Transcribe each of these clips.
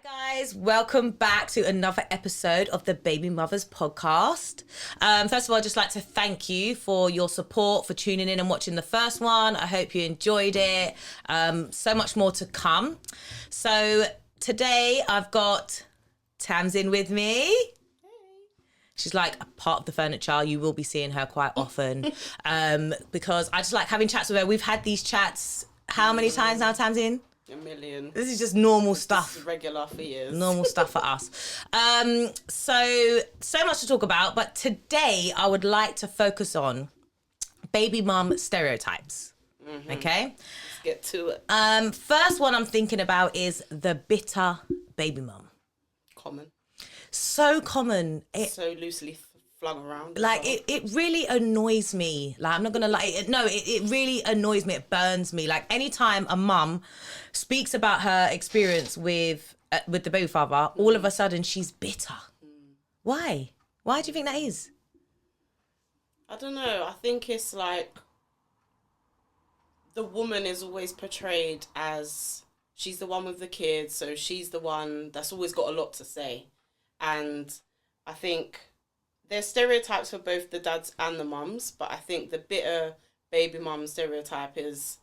Guys, welcome back to another episode of the Baby Mothers podcast. First of all, I'd just like to thank you for your support, for tuning in and watching the first one. I hope you enjoyed it. So much more to come. So today I've got Tamsin with me. She's like a part of the furniture. You will be seeing her quite often because I just like having chats with her. We've had these chats how many times now, Tamsin? A million. This is just normal stuff. This is regular for years. Normal stuff for us. So much to talk about, but today I would like to focus on baby mum stereotypes. Mm-hmm. Okay? Let's get to it. First one I'm thinking about is the bitter baby mum. Common. So common. So loosely flung around. Like, it really annoys me. Like, I'm not going to lie. It really annoys me. It burns me. Like, anytime a mum speaks about her experience with the baby father, all of a sudden she's bitter. Why? Why do you think that is? I don't know. I think it's like the woman is always portrayed as she's the one with the kids, so she's the one that's always got a lot to say. And I think there's stereotypes for both the dads and the mums, but I think the bitter baby mum stereotype is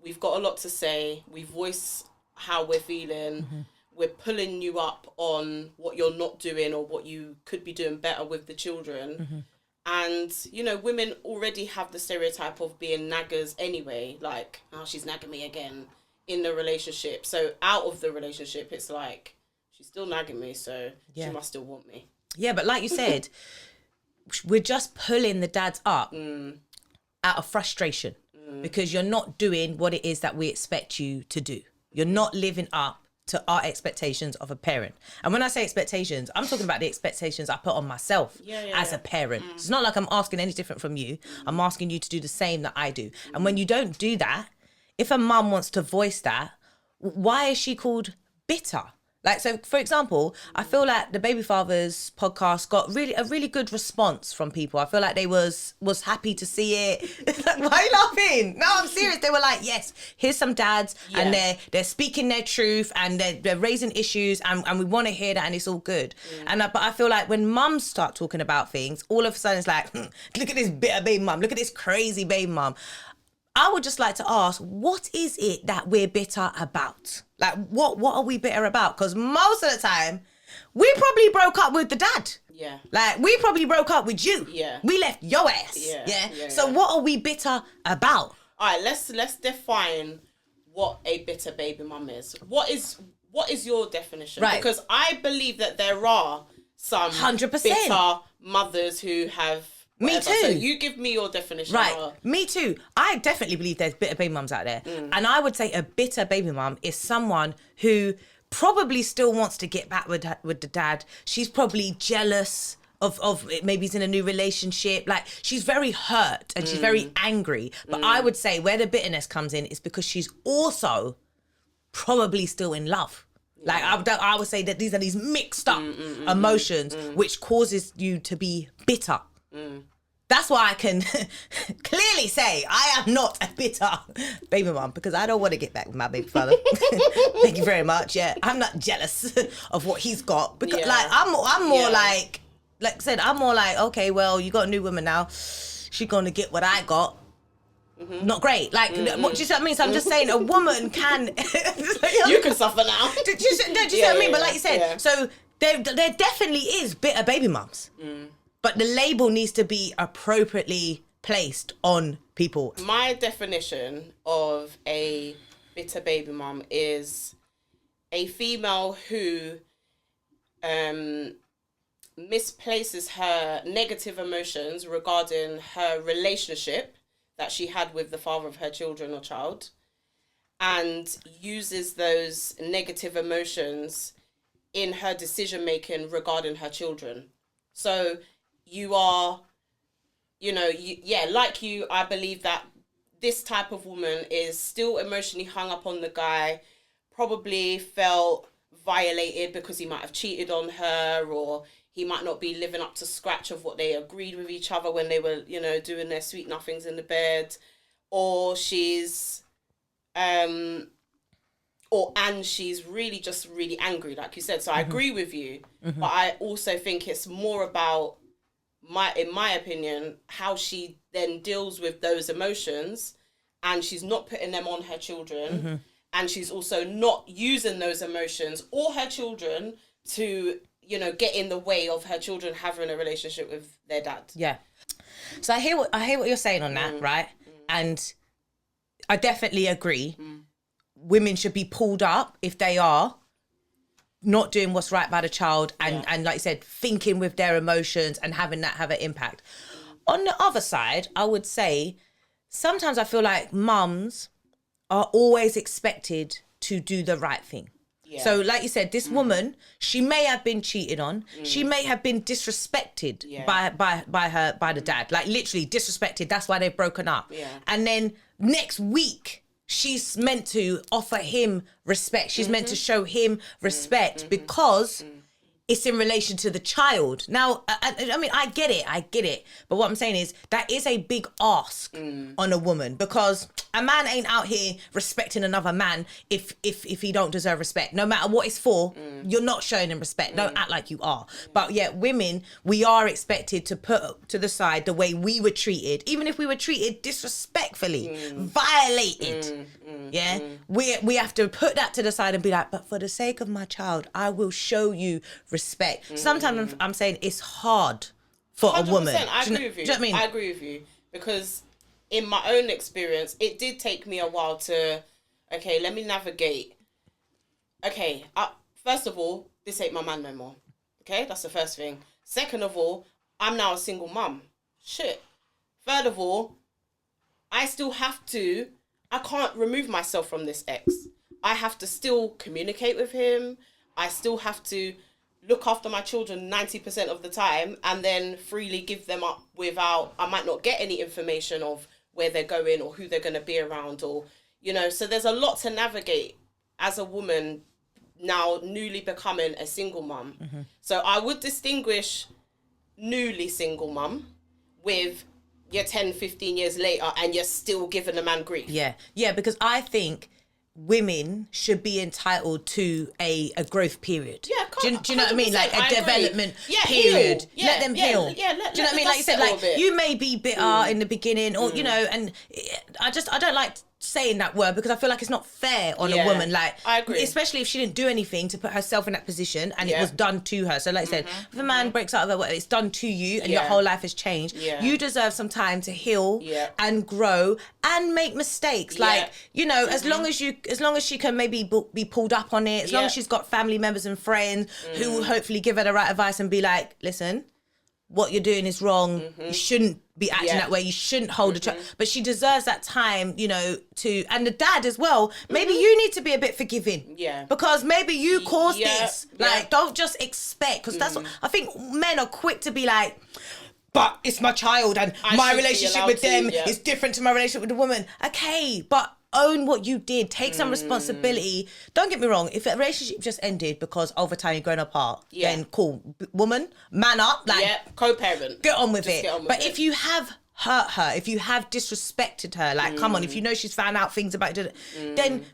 we've got a lot to say, we voice how we're feeling, we're pulling you up on what you're not doing or what you could be doing better with the children. And, you know, women already have the stereotype of being naggers anyway, like, oh, she's nagging me again in the relationship. So out of the relationship, it's like, she's still nagging me, so she must still want me. Yeah, but like you said, we're just pulling the dads up out of frustration because you're not doing what it is that we expect you to do. You're not living up to our expectations of a parent. And when I say expectations, I'm talking about the expectations I put on myself as a parent. It's not like I'm asking any different from you. I'm asking you to do the same that I do. And when you don't do that, if a mum wants to voice that, why is she called bitter? Like, so, for example, I feel like the Baby Fathers podcast got a really good response from people. I feel like they was happy to see it. Why are you laughing? No, I'm serious. They were like, yes, here's some dads and they're speaking their truth and they're raising issues and we want to hear that and it's all good. But I feel like when mums start talking about things, all of a sudden it's like, look at this bitter baby mum. Look at this crazy baby mum. I would just like to ask, what is it that we're bitter about? Like, what are we bitter about? Because most of the time, we probably broke up with the dad. Yeah. Like, we probably broke up with you. Yeah. We left your ass. Yeah. So what are we bitter about? All right, let's define what a bitter baby mum is. What is your definition? Right. Because I believe that there are some 100% bitter mothers who have... Me too. So you give me your definition. Right. Me too. I definitely believe there's bitter baby mums out there. And I would say a bitter baby mum is someone who probably still wants to get back with the dad. She's probably jealous of maybe he's in a new relationship. Like, she's very hurt and she's very angry. But I would say where the bitterness comes in is because she's also probably still in love. Like, I would say that these are these mixed up emotions which causes you to be bitter. That's why I can clearly say I am not a bitter baby mum because I don't want to get back with my baby father. Thank you very much. Yeah, I'm not jealous of what he's got because like I'm more like I said, I'm more like, okay, well, you got a new woman now. She's gonna get what I got. Not great. Like, what do you see what I mean? So I'm just saying a woman can... You can suffer now. Do you see what I mean? But like you said, so there definitely is bitter baby mums. But the label needs to be appropriately placed on people. My definition of a bitter baby mum is a female who misplaces her negative emotions regarding her relationship that she had with the father of her children or child and uses those negative emotions in her decision making regarding her children. So you are, I believe that this type of woman is still emotionally hung up on the guy, probably felt violated because he might have cheated on her or he might not be living up to scratch of what they agreed with each other when they were, doing their sweet nothings in the bed. Or she's and she's really just really angry, like you said. So I agree with you, but I also think it's more about in my opinion, how she then deals with those emotions, and she's not putting them on her children, and she's also not using those emotions or her children to, you know, get in the way of her children having a relationship with their dad. Yeah. So I hear what you're saying on that, right? And I definitely agree. Women should be pulled up if they are not doing what's right by the child, and like you said, thinking with their emotions and having that have an impact. On the other side, I would say sometimes I feel like mums are always expected to do the right thing. Yeah. So like you said, this woman, she may have been cheated on. She may have been disrespected by the dad, like literally disrespected. That's why they've broken up. Yeah. And then next week, she's meant to offer him respect. She's meant to show him respect because it's in relation to the child. Now, I mean, I get it. But what I'm saying is that is a big ask on a woman, because a man ain't out here respecting another man if he don't deserve respect. No matter what it's for, you're not showing him respect. Don't act like you are. But yet women, we are expected to put to the side the way we were treated, even if we were treated disrespectfully, violated. We have to put that to the side and be like, but for the sake of my child, I will show you respect. Sometimes I'm saying it's hard for a woman. I agree with you. Do you know what I mean? I agree with you, because in my own experience, it did take me a while to, okay, let me navigate. Okay, first of all, this ain't my man no more. Okay, that's the first thing. Second of all, I'm now a single mum. Shit. Third of all, I can't remove myself from this ex. I have to still communicate with him. I still have to look after my children 90% of the time, and then freely give them up without, I might not get any information of where they're going or who they're going to be around, or, you know, so there's a lot to navigate as a woman now newly becoming a single mum. So I would distinguish newly single mum with you're 10, 15 years later and you're still giving a man grief. Yeah, because I think women should be entitled to a growth period. Yeah, do you know what I mean? Like a development period. Let them heal. Do you know what I mean? Like you said, like you may be bitter in the beginning, or you know, and I don't like saying that word because I feel like it's not fair on a woman. Like, I agree. Especially if she didn't do anything to put herself in that position and it was done to her. So like I said, if a man breaks out of her, it's done to you and your whole life has changed. You deserve some time to heal and grow and make mistakes. Like, you know, as long as she can maybe be pulled up on it, as long as she's got family members and friends who will hopefully give her the right advice and be like, listen, what you're doing is wrong. You shouldn't be acting that way. You shouldn't hold a child. But she deserves that time, you know, and the dad as well. Maybe you need to be a bit forgiving. Yeah. Because maybe you caused this. Like, don't just expect, because that's what I think men are quick to be like, but it's my child and my relationship with them is different to my relationship with the woman. Okay, but own what you did. Take some responsibility. Don't get me wrong. If a relationship just ended because over time you're growing apart, then cool. Woman, man up. Like, co-parent. Get on with it. But if you have hurt her, if you have disrespected her, like, come on, if you know she's found out things about it, then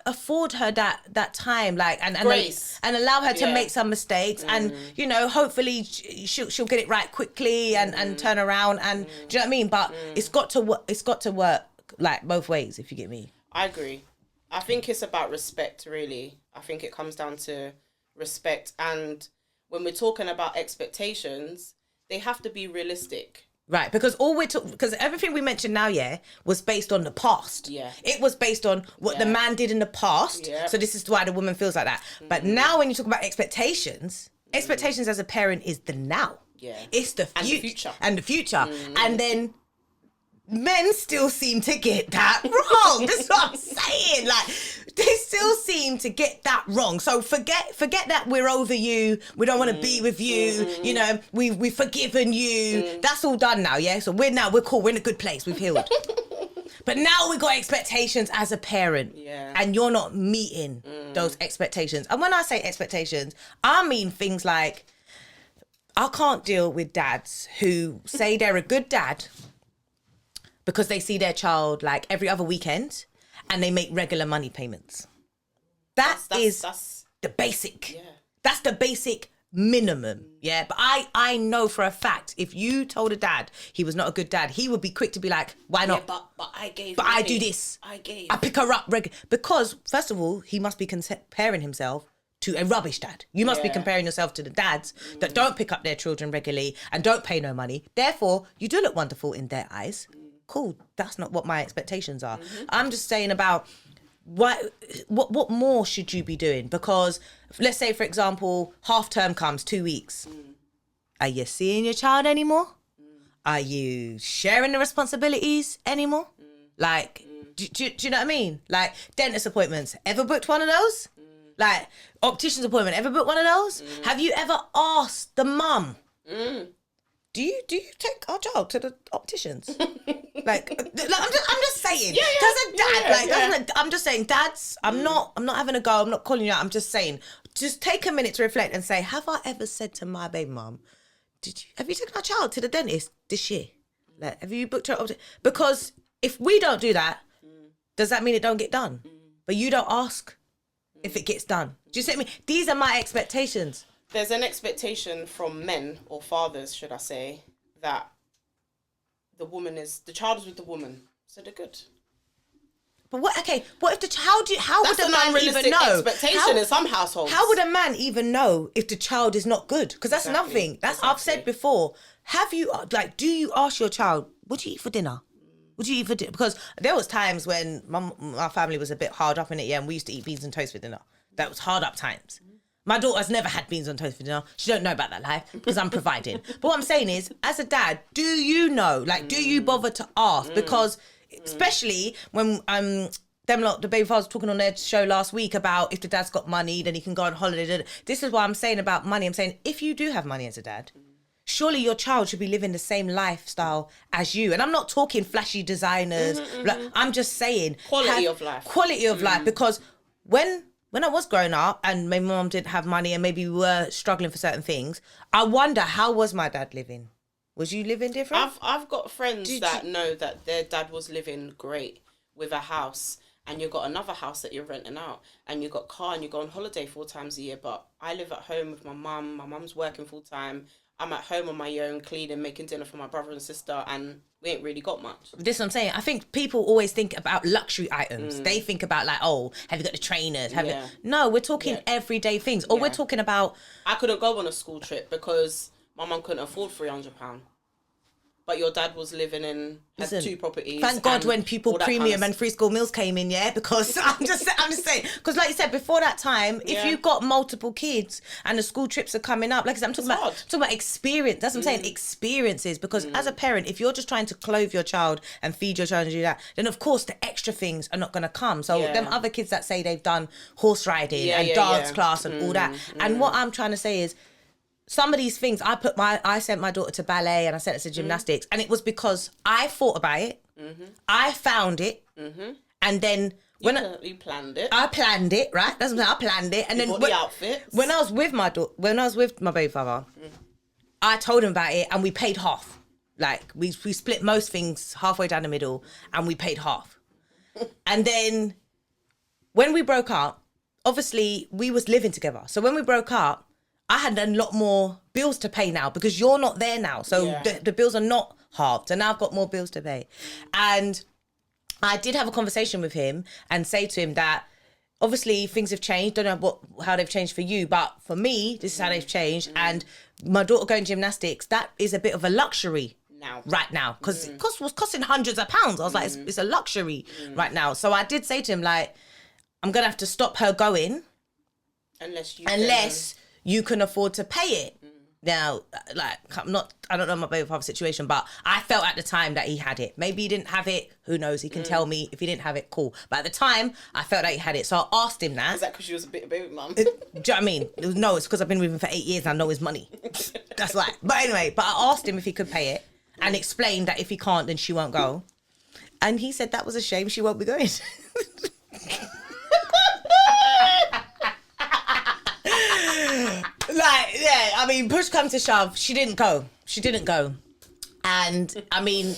afford her that time, like, and grace, and allow her to make some mistakes, and, you know, hopefully she'll get it right quickly and turn around, and do you know what I mean? But it's got to work like both ways, if you get me. I agree. I think it's about respect, really. I think it comes down to respect, and when we're talking about expectations, they have to be realistic. Right, because because everything we mentioned now, was based on the past. Yeah. It was based on what the man did in the past. Yeah. So this is why the woman feels like that. But now when you talk about expectations as a parent is the now. Yeah. It's the future. And the future. And then men still seem to get that wrong. That's what I'm saying. Like, they still seem to get that wrong. So forget that we're over you. We don't want to be with you. You know, we've forgiven you. That's all done now, yeah? So we're cool. We're in a good place. We've healed. But now we got expectations as a parent. Yeah. And you're not meeting those expectations. And when I say expectations, I mean things like, I can't deal with dads who say they're a good dad because they see their child like every other weekend and they make regular money payments. That's the basic. Yeah. That's the basic minimum. Yeah. But I know for a fact, if you told a dad he was not a good dad, he would be quick to be like, why not? Yeah, but I gave. But money. I do this. I pick her up because first of all, he must be comparing himself to a rubbish dad. You must be comparing yourself to the dads that don't pick up their children regularly and don't pay no money. Therefore, you do look wonderful in their eyes. Cool. That's not what my expectations are. I'm just saying about what more should you be doing? Because let's say, for example, half term comes 2 weeks. Are you seeing your child anymore? Are you sharing the responsibilities anymore? Like, do you know what I mean? Like, dentist appointments. Ever booked one of those? Like, optician's appointment. Ever booked one of those? Have you ever asked the mum? Do you take our child to the opticians? like I'm just saying. Does a dad I'm just saying, dads. I'm not having a go. I'm not calling you out. I'm just saying. Just take a minute to reflect and say, have I ever said to my baby mum, have you taken our child to the dentist this year? Like, have you booked her? Because if we don't do that, does that mean it don't get done? But you don't ask if it gets done. Do you see what I mean? These are my expectations. There's an expectation from men, or fathers, should I say, that the child is with the woman, so they're good. But what if the child, how would a man even know? Expectation in some households. How would a man even know if the child is not good? Because that's Exactly. nothing. I've said before. Have you, like, do you ask your child, what do you eat for dinner? What do you eat for dinner? Because there was times when our family was a bit hard up in it, and we used to eat beans and toast for dinner. That was hard up times. My daughter's never had beans on toast for dinner. She don't know about that life because I'm providing. But what I'm saying is, as a dad, do you know? Like, do you bother to ask? Because especially when the baby fathers talking on their show last week about if the dad's got money, then he can go on holiday. This is what I'm saying about money. I'm saying, if you do have money as a dad, surely your child should be living the same lifestyle as you. And I'm not talking flashy designers. Like, I'm just saying Quality of life. Quality of life. Because when I was growing up and my mum didn't have money and maybe we were struggling for certain things, I wonder, how was my dad living? Was you living different? I've got friends that know that their dad was living great with a house, and you've got another house that you're renting out, and you've got car, and you go on holiday 4 times a year. But I live at home with my mum. My mum's working full time. I'm at home on my own, cleaning, making dinner for my brother and sister, and we ain't really got much. This is what I'm saying. I think people always think about luxury items. They think about, like, oh, have you got the trainers? No, we're talking everyday things. Or we're talking about... I couldn't go on a school trip because my mum couldn't afford £300. But your dad was living in, had 2 properties. Thank God when Pupil Premium and free school meals came in, because I'm just saying, because like you said, before that time, if you've got multiple kids and the school trips are coming up, like I said, I'm talking about experience. That's what I'm saying, experiences. Because as a parent, if you're just trying to clothe your child and feed your child and do that, then of course the extra things are not going to come. So them other kids that say they've done horse riding and dance class and all that. And what I'm trying to say is, some of these things, I sent my daughter to ballet and I sent her to gymnastics, and it was because I thought about it, I found it, and then you planned it. I planned it, right? That's what I'm saying. I planned it, and then the outfits. When I was with my baby father, I told him about it, and we paid half. Like we split most things halfway down the middle, and we paid half. And then when we broke up, obviously we was living together. So when we broke up, I had a lot more bills to pay now because you're not there now. So the bills are not halved. And now I've got more bills to pay. And I did have a conversation with him and say to him that obviously things have changed. Don't know how they've changed for you, but for me, this is how they've changed. And my daughter going gymnastics, that is a bit of a luxury right now. Because it was costing hundreds of pounds. I was like, it's a luxury right now. So I did say to him, like, I'm going to have to stop her going. Unless you can afford to pay it. Now, like, I don't know my baby father's situation, but I felt at the time that he had it. Maybe he didn't have it. Who knows? He can tell me if he didn't have it, cool. But at the time, I felt that he had it. So I asked him that. Is that because you was a bit of baby mum? Do you know what I mean? No, it's because I've been with him for 8 years and I know his money. That's right. But anyway, I asked him if he could pay it and explained that if he can't, then she won't go. And he said that was a shame. She won't be going. Like, yeah, I mean, push come to shove, she didn't go. And I mean,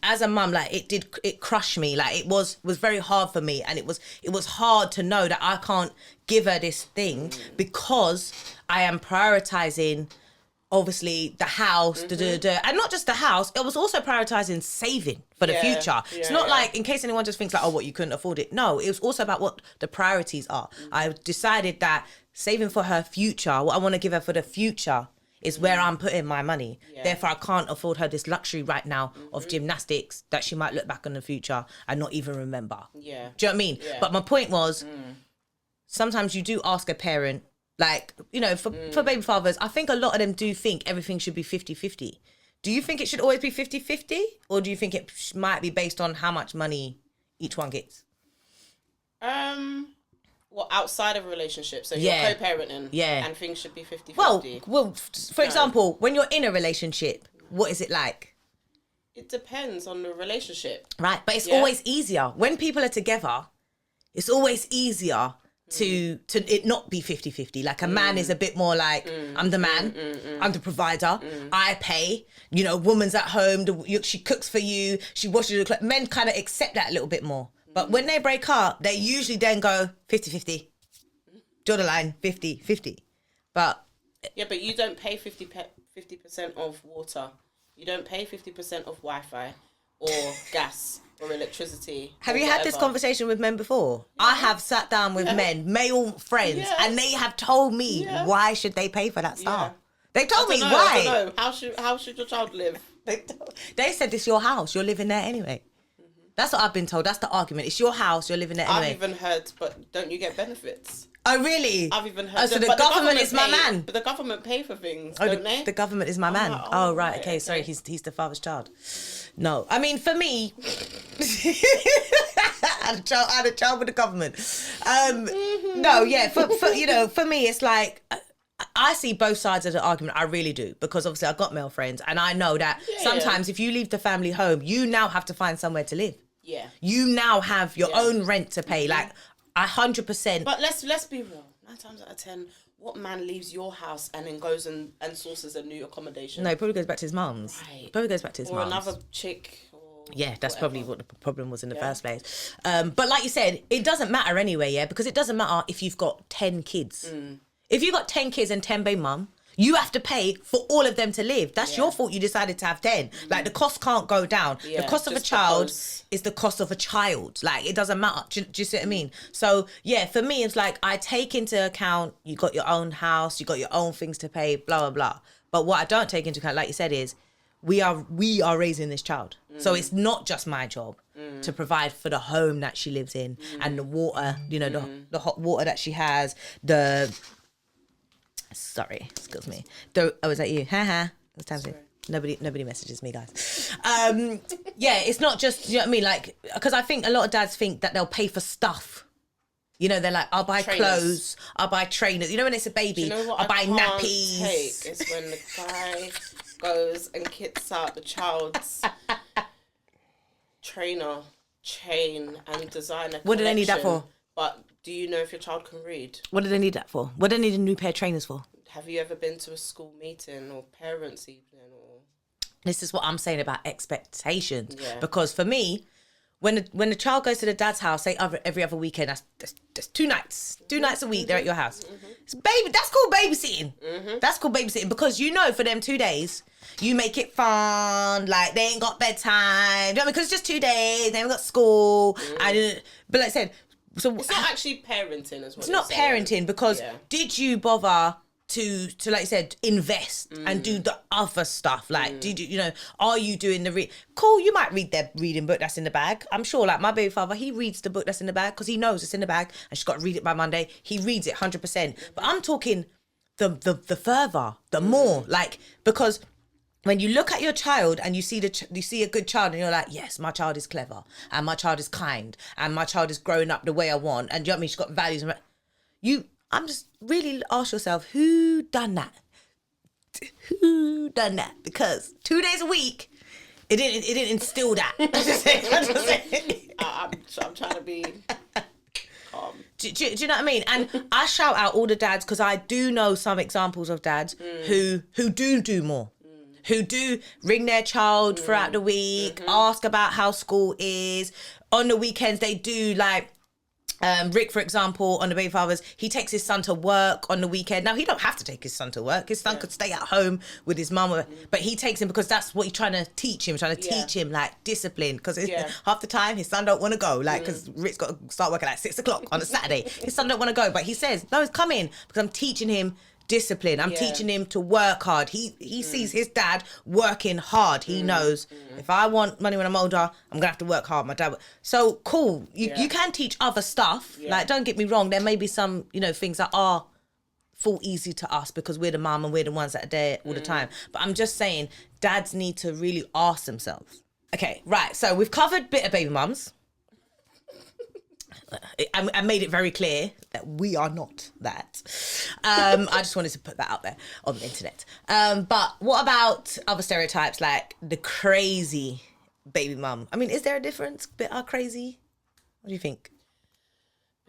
as a mum, like it crushed me. Like it was very hard for me, and it was hard to know that I can't give her this thing because I am prioritizing, obviously, the house, and not just the house. It was also prioritizing saving for the future. It's not like, in case anyone just thinks like, oh, what, you couldn't afford it. No, it was also about what the priorities are. I decided that saving for her future, what I want to give her for the future, is where I'm putting my money. Therefore, I can't afford her this luxury right now of gymnastics that she might look back in the future and not even remember. Yeah. Do you know what I mean? But my point was, sometimes you do ask a parent, like, you know, for baby fathers, I think a lot of them do think everything should be 50-50. Do you think it should always be 50-50? Or do you think it might be based on how much money each one gets? Well, outside of a relationship, so you're co-parenting, and things should be 50-50. Well, for example, when you're in a relationship, what is it like? It depends on the relationship. Right, but it's always easier. When people are together, it's always easier to it not be 50-50. Like a man is a bit more like, I'm the man, I'm the provider, I pay, you know, woman's at home, she cooks for you, she washes your clothes. Men kind of accept that a little bit more. But when they break up, they usually then go 50-50. Draw the line, 50-50. But... Yeah, but you don't pay 50% of water. You don't pay 50% of Wi-Fi or gas or electricity. Have you had this conversation with men before? Yeah. I have sat down with men, male friends, and they have told me why should they pay for that stuff. They told me why. I don't know. How should your child live? They said it's your house. You're living there anyway. That's what I've been told. That's the argument. It's your house. You're living there anyway. I've even heard, but don't you get benefits? Oh, really? I've even heard. So the government is my man. But the government pay for things, don't they? The government is my man. Like, oh, right. Okay. Sorry. He's the father's child. No. I mean, for me, I had a child with the government. No, yeah. For me, it's like... I see both sides of the argument. I really do, because obviously I've got male friends, and I know that sometimes if you leave the family home, you now have to find somewhere to live. Yeah. You now have your own rent to pay. Like 100%. But let's be real. 9 times out of 10, what man leaves your house and then goes and sources a new accommodation? No, he probably goes back to his mum's. Right. Probably goes back to his mum's. Or another chick. Yeah, that's probably what the problem was in the first place. But like you said, it doesn't matter anyway, because it doesn't matter if you've got 10 kids. If you've got 10 kids and 10 baby mum, you have to pay for all of them to live. That's your fault you decided to have 10. Like, the cost can't go down. The cost of a child is the cost of a child. Like, it doesn't matter. Do you see what I mean? So, yeah, for me, it's like, I take into account, you got your own house, you got your own things to pay, blah, blah, blah. But what I don't take into account, like you said, is we are raising this child. So it's not just my job to provide for the home that she lives in and the water, you know, the hot water that she has, Sorry, excuse me. Was that you? Haha. Nobody messages me, guys. Yeah, it's not just, you know what I mean? Like, because I think a lot of dads think that they'll pay for stuff. You know, they're like, I'll buy clothes, I'll buy trainers. You know, when it's a baby, you know I'll buy nappies. It's when the guy goes and kits out the child's trainer, chain, and designer. What do they need that for? But do you know if your child can read? What do they need that for? What do they need a new pair of trainers for? Have you ever been to a school meeting or parents' evening? This is what I'm saying about expectations. Yeah. Because for me, when the child goes to the dad's house, say every other weekend, that's 2 nights. 2 nights a week, they're at your house. It's that's called babysitting. That's called babysitting, because you know for them 2 days, you make it fun, like they ain't got bedtime. You know what I mean? Because it's just 2 days, they haven't got school. But like I said, so it's not actually parenting as well. It's not parenting, because did you bother to like you said, invest and do the other stuff? Like, are you doing cool, you might read their reading book that's in the bag. I'm sure, like my baby father, he reads the book that's in the bag because he knows it's in the bag and she's got to read it by Monday. He reads it 100%. But I'm talking the further, the more, like, because when you look at your child and you see a good child and you're like, yes, my child is clever and my child is kind and my child is growing up the way I want, and you know what I mean, she's got values. I'm just really ask yourself, who done that? Who done that? Because 2 days a week, it didn't instill that. I'm trying to be calm. Do you know what I mean? And I shout out all the dads, because I do know some examples of dads who do more. who do ring their child throughout the week, ask about how school is. On the weekends, they do like, Rick, for example, on the baby fathers, he takes his son to work on the weekend. Now, he don't have to take his son to work. His son could stay at home with his mum, but he takes him because that's what he's trying to teach him, teach him like discipline. Because half the time, his son don't want to go, like, because Rick's got to start working at 6 o'clock on a Saturday. His son don't want to go, but he says, no, he's coming because I'm teaching him discipline. I'm teaching him to work hard. He sees his dad working hard. He knows if I want money when I'm older, I'm gonna have to work hard. My dad. So cool. You can teach other stuff. Like, don't get me wrong. There may be some things that fall easy to us because we're the mum and we're the ones that are there all the time. But I'm just saying, dads need to really ask themselves. Okay, right. So we've covered bitter baby mums. I made it very clear that we are not that. I just wanted to put that out there on the internet. But what about other stereotypes like the crazy baby mum? I mean, is there a difference? Bitter, crazy? What do you think?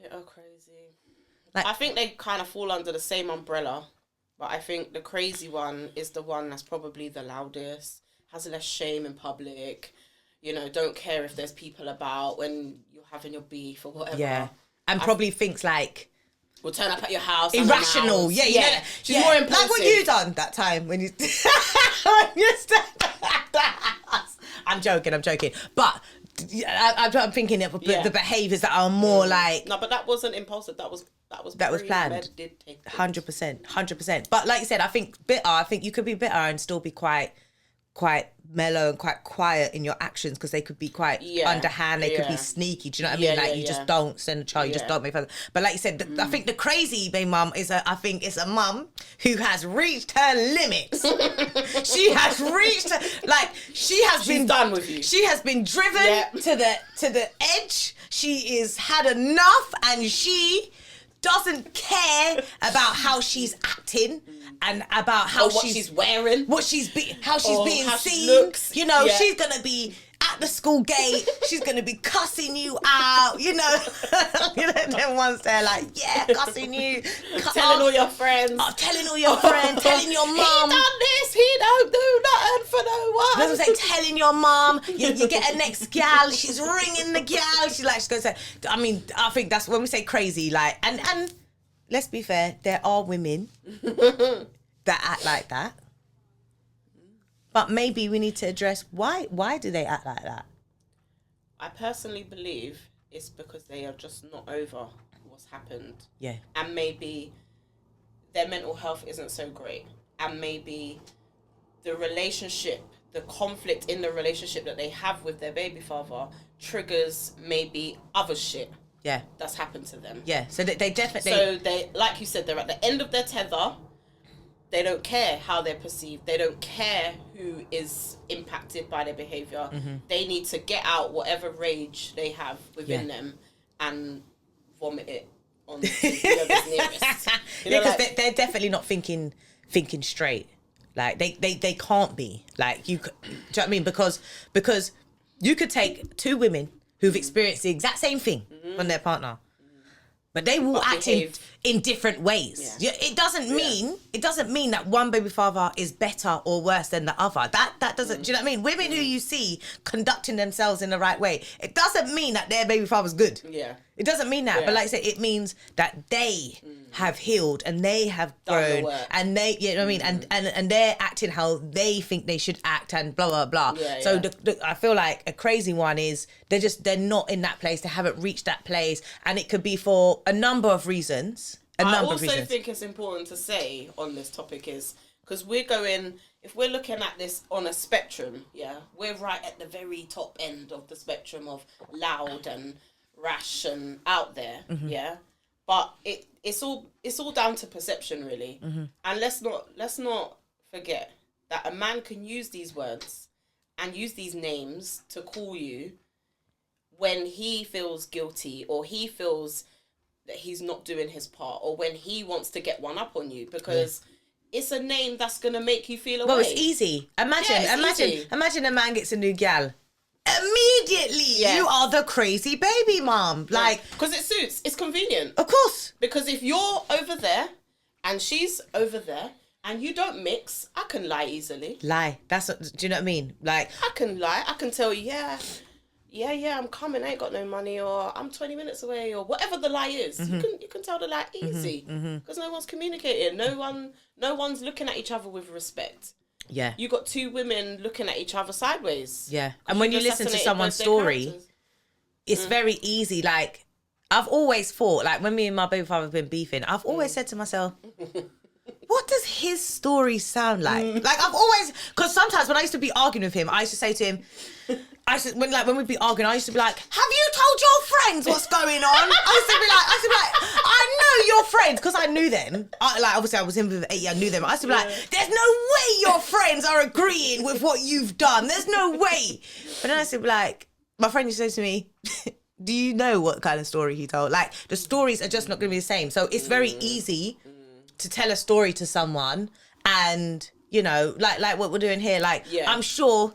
Bitter, crazy. I think they kind of fall under the same umbrella. But I think the crazy one is the one that's probably the loudest, has less shame in public. Don't care if there's people about when you're having your beef or whatever. Yeah. And probably thinks like... We'll turn up at your house. Irrational. Yeah. She's more impulsive. Like what you done that time when you... when you at the house. I'm joking. But I'm thinking of the behaviours that are more like... No, but that wasn't impulsive. That was planned. 100%. But like you said, I think you could be bitter and still be quite mellow and quite quiet in your actions because they could be quite underhand. They could be sneaky. Do you know what I mean? Like you just don't send a child. You just don't make fun. But like you said, I think the crazy baby mum is a mum who has reached her limits. She has reached she's been done with you. She has been driven to the edge. She is had enough, and she doesn't care about how she's acting and about how she's wearing, how she's being seen. She looks. She's gonna be at the school gate. She's gonna be cussing you out. Them ones they're like, cussing you, telling all your friends, telling your mum. He done this. He don't do nothing for no one. That's what I'm saying. Telling your mum, you get a next gal. She's ringing the gal. She's gonna say. I mean, I think that's when we say crazy. Like, and let's be fair. There are women that act like that. But maybe we need to address why do they act like that? I personally believe it's because they are just not over what's happened. Yeah. And maybe their mental health isn't so great. And maybe the conflict in the relationship that they have with their baby father triggers maybe other shit. Yeah. That's happened to them. Yeah. So they definitely... So they, like you said, they're at the end of their tether. They don't care how they're perceived. They don't care who is impacted by their behaviour. Mm-hmm. They need to get out whatever rage they have within them and vomit it on whoever's nearest. Because they're definitely not thinking straight. Like they can't be. Like do you know what I mean? Because you could take two women who've experienced the exact same thing from their partner. But they will act in different ways. Yeah. It doesn't mean that one baby father is better or worse than the other. That doesn't. Do you know what I mean? Women who you see conducting themselves in the right way, it doesn't mean that their baby father's good. Yeah. It doesn't mean that. But like I say, it means that they have healed and they have grown and they, you know what I mean, and they're acting how they think they should act and blah blah blah. Yeah, so I feel like a crazy one is they're not in that place. They haven't reached that place, and it could be for a number of reasons. I also think it's important to say on this topic is because if we're looking at this on a spectrum, we're right at the very top end of the spectrum of loud and rash and out there, but it's all down to perception, really. And let's not forget that a man can use these words and use these names to call you when he feels guilty or he feels that he's not doing his part or when he wants to get one up on you because it's a name that's gonna make you feel away. Well, it's easy. Imagine a man gets a new gal. Immediately, you are the crazy baby mom. Like, because it suits. It's convenient. Of course. Because if you're over there and she's over there and you don't mix, I can lie easily. Lie. That's what, do you know what I mean? Like, I can lie. I can tell you, yeah, I'm coming. I ain't got no money, or I'm 20 minutes away, or whatever the lie is. You can tell the lie easy because no one's communicating. No one's looking at each other with respect. yeah. You got two women looking at each other sideways. Yeah. And when you listen to someone's story, it's very easy. Like, I've always thought, like, when me and my baby father have been beefing, I've always said to myself, what does his story sound like? Like, I've always, because sometimes when I used to be arguing with him, I used to say to him, when we'd be arguing, I used to be like, have you told your friends what's going on? I used to be like, I know your friends, because I knew them. Obviously I was in with 80, I knew them. I used to be like, there's no way your friends are agreeing with what you've done. There's no way. But then I used to be like, my friend used to say to me, do you know what kind of story he told? Like, the stories are just not going to be the same. So it's very easy to tell a story to someone and, you know, like what we're doing here. Like, I'm sure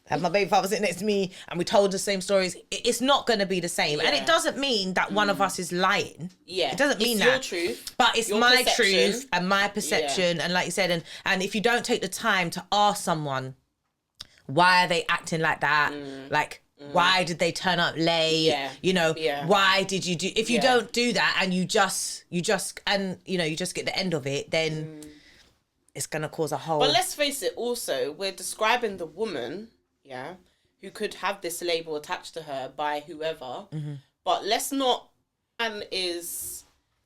that my baby father sitting next to me and we told the same stories. It's not going to be the same. And it doesn't mean that one of us is lying. Yeah. It doesn't mean that. It's your truth. But it's my truth and my perception. And like you said, and if you don't take the time to ask someone, why are they acting like that? Like, why did they turn up late? You know, why did you do, if you don't do that and you just, and you know, you just get the end of it, then it's going to cause a whole. But let's face it also, we're describing the woman, who could have this label attached to her by whoever, but let's not, and is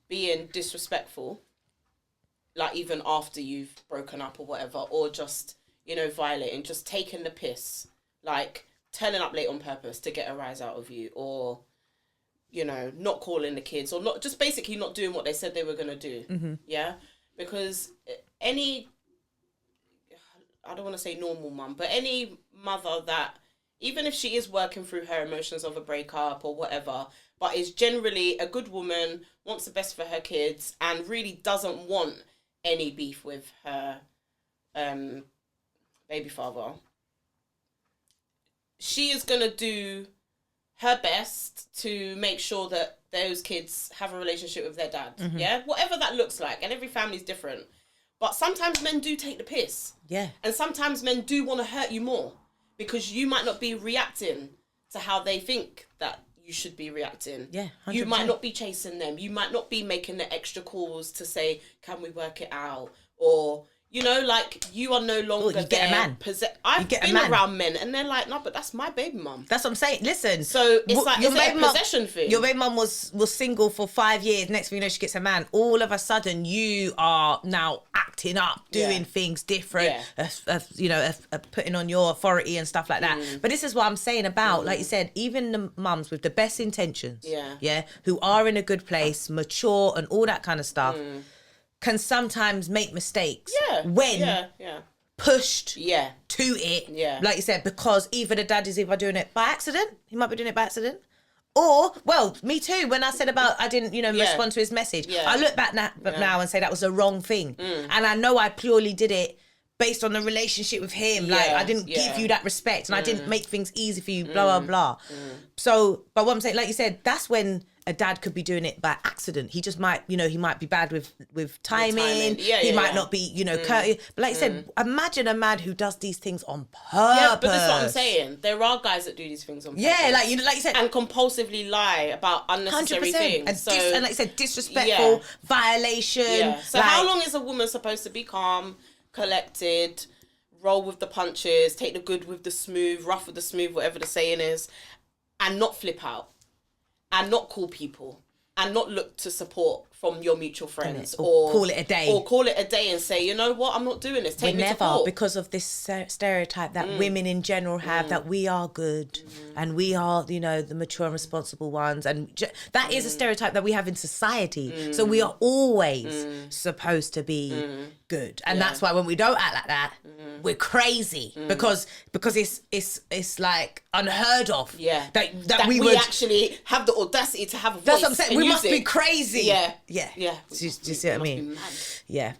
being disrespectful, like even after you've broken up or whatever, or just, you know, violating, just taking the piss, like, turning up late on purpose to get a rise out of you, or, you know, not calling the kids, or not, just basically not doing what they said they were going to do. Because any, I don't want to say normal mum, but any mother that, even if she is working through her emotions of a breakup or whatever, but is generally a good woman, wants the best for her kids, and really doesn't want any beef with her baby father, she is going to do her best to make sure that those kids have a relationship with their dad. Whatever that looks like. And every family's different. But sometimes men do take the piss. And sometimes men do want to hurt you more because you might not be reacting to how they think that you should be reacting. 100%. You might not be chasing them. You might not be making the extra calls to say, can we work it out? Or, you know, like, you are no longer you get a man. I've been around men and they're like, no, but that's my baby mum. That's what I'm saying. Listen. So it's like, is it a possession thing? Your baby mum was single for 5 years. Next thing you know, she gets a man. All of a sudden, you are now acting up, doing things different, putting on your authority and stuff like that. But this is what I'm saying about, like you said, even the mums with the best intentions, who are in a good place, mature and all that kind of stuff, can sometimes make mistakes when pushed to it, like you said, because either the dad is either doing it by accident, he might be doing it by accident, or, well, me too, when I said about I didn't, respond to his message, I look back now and say that was the wrong thing. And I know I purely did it based on the relationship with him. Like, I didn't give you that respect and I didn't make things easy for you, blah, blah, blah. So, but what I'm saying, like you said, that's when a dad could be doing it by accident. He just might, he might be bad with timing. He might not be, courteous. But like you said, imagine a man who does these things on purpose. Yeah, but that's what I'm saying. There are guys that do these things on purpose. Yeah, like you said. And compulsively lie about unnecessary 100%. Things. And like you said, disrespectful, violation. Yeah. So how long is a woman supposed to be calm, collected, roll with the punches, take the good with the smooth, rough with the smooth, whatever the saying is, and not flip out? And not call people and not look to support from your mutual friends or call it a day. Or call it a day and say, you know what, I'm not doing this. Take me to court. Because of this stereotype that women in general have, that we are good and we are, the mature and responsible ones. And that is a stereotype that we have in society. So we are always supposed to be good. And that's why when we don't act like that, we're crazy because it's like unheard of. That we would actually have the audacity to have a voice. That's what I'm saying. We must be crazy. Yeah. Do you see what I mean? Yeah.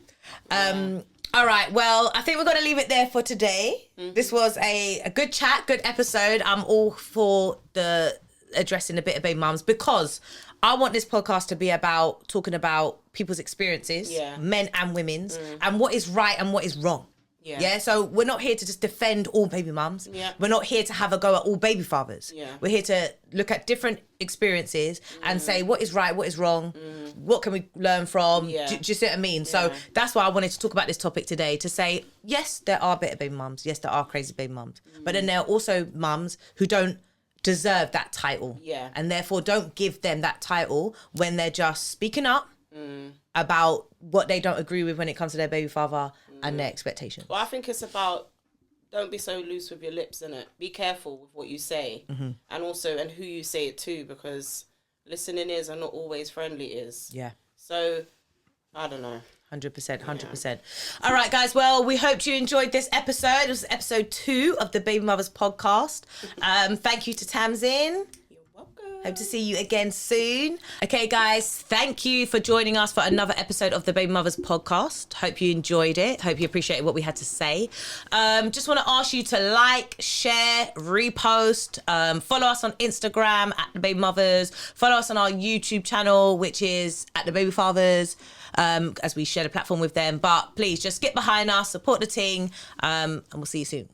All right. Well, I think we're going to leave it there for today. This was a good chat, good episode. I'm all for the addressing a bit of baby mums because I want this podcast to be about talking about people's experiences, Yeah. men and women's, and what is right and what is wrong. Yeah. So we're not here to just defend all baby mums. Yeah. We're not here to have a go at all baby fathers. Yeah. We're here to look at different experiences and say what is right, what is wrong, what can we learn from. Yeah. Do you see what I mean? Yeah. So that's why I wanted to talk about this topic today, to say, yes, there are better baby mums. Yes, there are crazy baby mums. But then there are also mums who don't deserve that title. Yeah. And therefore don't give them that title when they're just speaking up about what they don't agree with when it comes to their baby father and their expectations. Well, I think it's about, don't be so loose with your lips, innit? Be careful with what you say, and also and who you say it to, because listening ears are not always friendly ears. Yeah. So, I don't know. 100%. All right, guys. Well, we hope you enjoyed this episode. This is episode 2 of the Baby Mothers podcast. Thank you to Tamzin. You're welcome. Hope to see you again soon. Okay, guys, thank you for joining us for another episode of the Baby Mothers podcast. Hope you enjoyed it. Hope you appreciated what we had to say. Just want to ask you to like, share, repost, follow us on Instagram at the Baby Mothers, follow us on our YouTube channel, which is at the Baby Fathers, as we share the platform with them. But please just get behind us, support the team, and we'll see you soon.